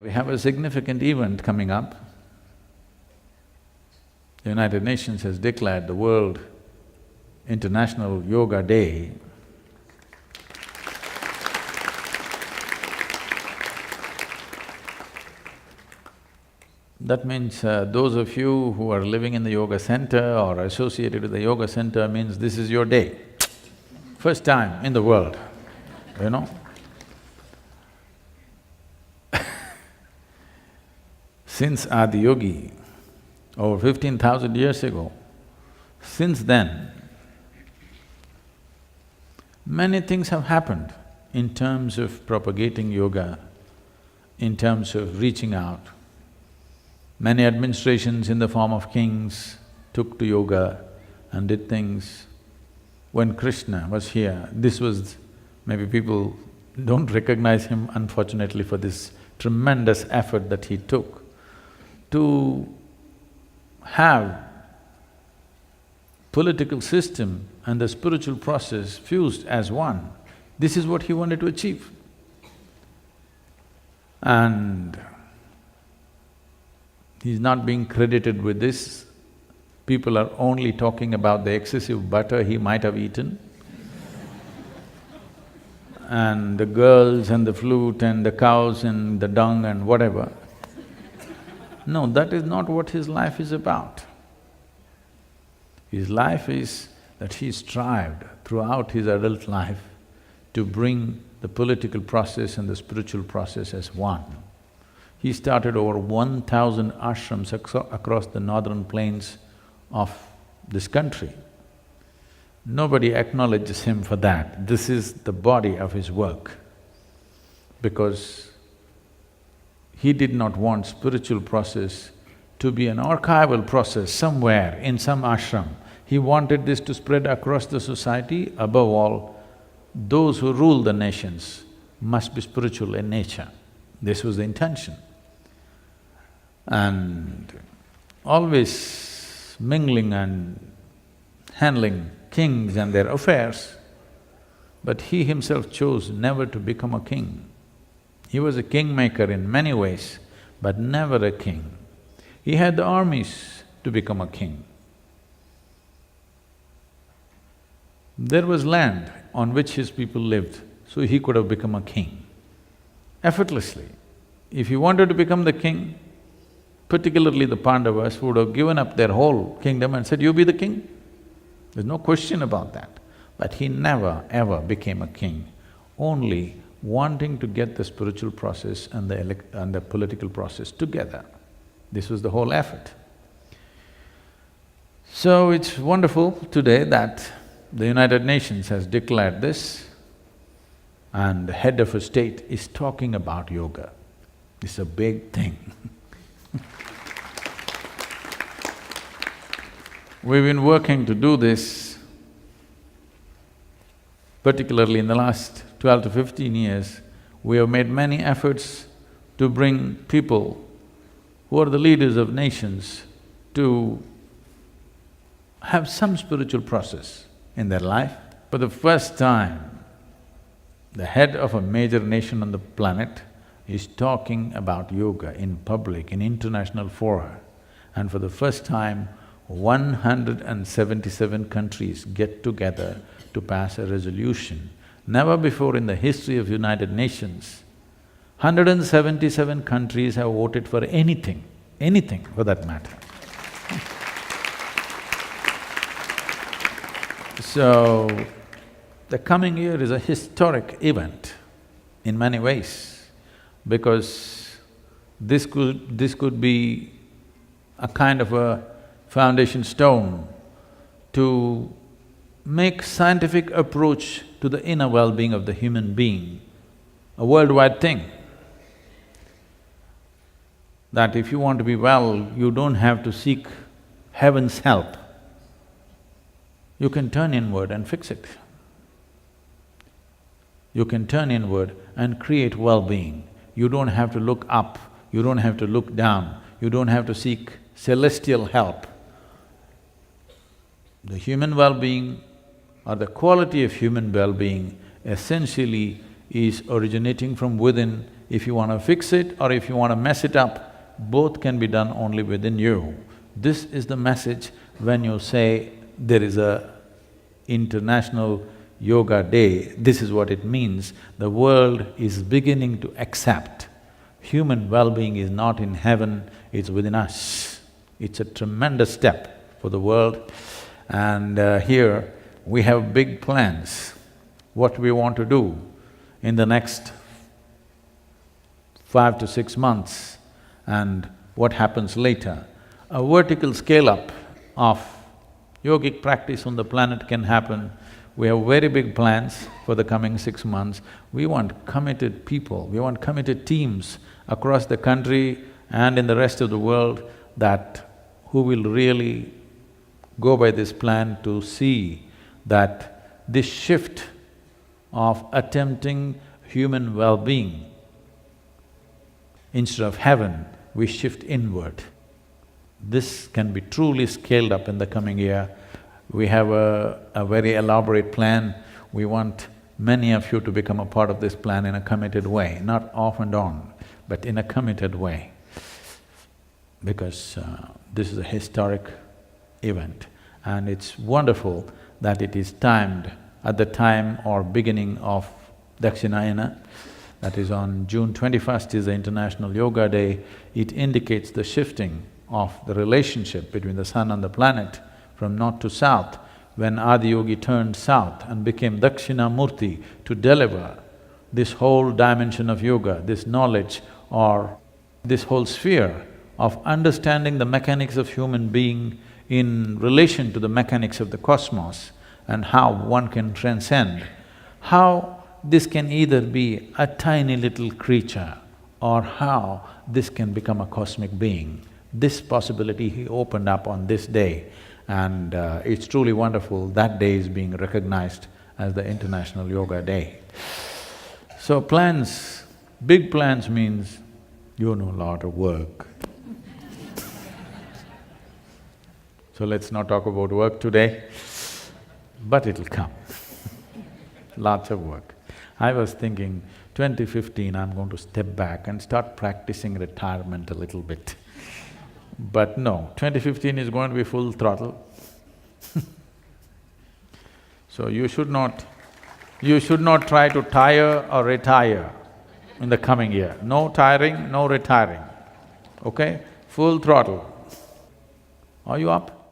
We have a significant event coming up. The United Nations has declared the World International Yoga Day. That means those of you who are living in the yoga center or associated with the yoga center means this is your day. First time in the world, you know. Since Adi Yogi, over 15,000 years ago, since then, many things have happened in terms of propagating yoga, in terms of reaching out. Many administrations in the form of kings took to yoga and did things. When Krishna was here, this was… maybe people don't recognize him unfortunately for this tremendous effort that he took to have political system and the spiritual process fused as one. This is what he wanted to achieve. And he's not being credited with this. People are only talking about the excessive butter he might have eaten and the girls and the flute and the cows and the dung and whatever. No, that is not what his life is about. His life is that he strived throughout his adult life to bring the political process and the spiritual process as one. He started over 1,000 ashrams across the northern plains of this country. Nobody acknowledges him for that. This is the body of his work, because he did not want spiritual process to be an archival process somewhere in some ashram. He wanted this to spread across the society. Above all, those who rule the nations must be spiritual in nature. This was the intention. And always mingling and handling kings and their affairs, but he himself chose never to become a king. He was a kingmaker in many ways, but never a king. He had the armies to become a king. There was land on which his people lived, so he could have become a king effortlessly. If he wanted to become the king, particularly the Pandavas would have given up their whole kingdom and said, "You be the king." There's no question about that. But he never ever became a king, only wanting to get the spiritual process and the political process together. This was the whole effort. So it's wonderful today that the United Nations has declared this and the head of a state is talking about yoga. It's a big thing. We've been working to do this, particularly in the last 12 to 15 years, we have made many efforts to bring people who are the leaders of nations to have some spiritual process in their life. For the first time, the head of a major nation on the planet is talking about yoga in public, in international fora. And for the first time, 177 countries get together to pass a resolution. Never before in the history of United Nations, 177 countries have voted for anything for that matter. So, the coming year is a historic event in many ways, because this could be a kind of a foundation stone to make scientific approach to the inner well-being of the human being a worldwide thing. That if you want to be well, you don't have to seek heaven's help. You can turn inward and fix it. You can turn inward and create well-being. You don't have to look up, you don't have to look down, you don't have to seek celestial help. The human well-being or the quality of human well-being essentially is originating from within. If you want to fix it or if you want to mess it up, both can be done only within you. This is the message when you say there is a International Yoga Day, this is what it means. The world is beginning to accept human well-being is not in heaven, it's within us. It's a tremendous step for the world. And here we have big plans, what we want to do in the next 5 to 6 months and what happens later. A vertical scale-up of yogic practice on the planet can happen. We have very big plans for the coming 6 months. We want committed people, we want committed teams across the country and in the rest of the world who will really go by this plan to see that this shift of attempting human well-being, instead of heaven, we shift inward. This can be truly scaled up in the coming year. We have a very elaborate plan. We want many of you to become a part of this plan in a committed way, not off and on, but in a committed way. Because this is a historic event and it's wonderful that it is timed at the time or beginning of Dakshinayana, that is on June 21st is the International Yoga Day. It indicates the shifting of the relationship between the sun and the planet from north to south. When Adiyogi turned south and became Dakshinamurti to deliver this whole dimension of yoga, this knowledge or this whole sphere of understanding the mechanics of human being in relation to the mechanics of the cosmos and how one can transcend, how this can either be a tiny little creature or how this can become a cosmic being. This possibility he opened up on this day and it's truly wonderful. That day is being recognized as the International Yoga Day. So plans, big plans means you know a lot of work. So let's not talk about work today, but it'll come. Lots of work. I was thinking, 2015 I'm going to step back and start practicing retirement a little bit. But no, 2015 is going to be full throttle. So you should not try to tire or retire in the coming year. No tiring, no retiring, okay? Full throttle. Are you up?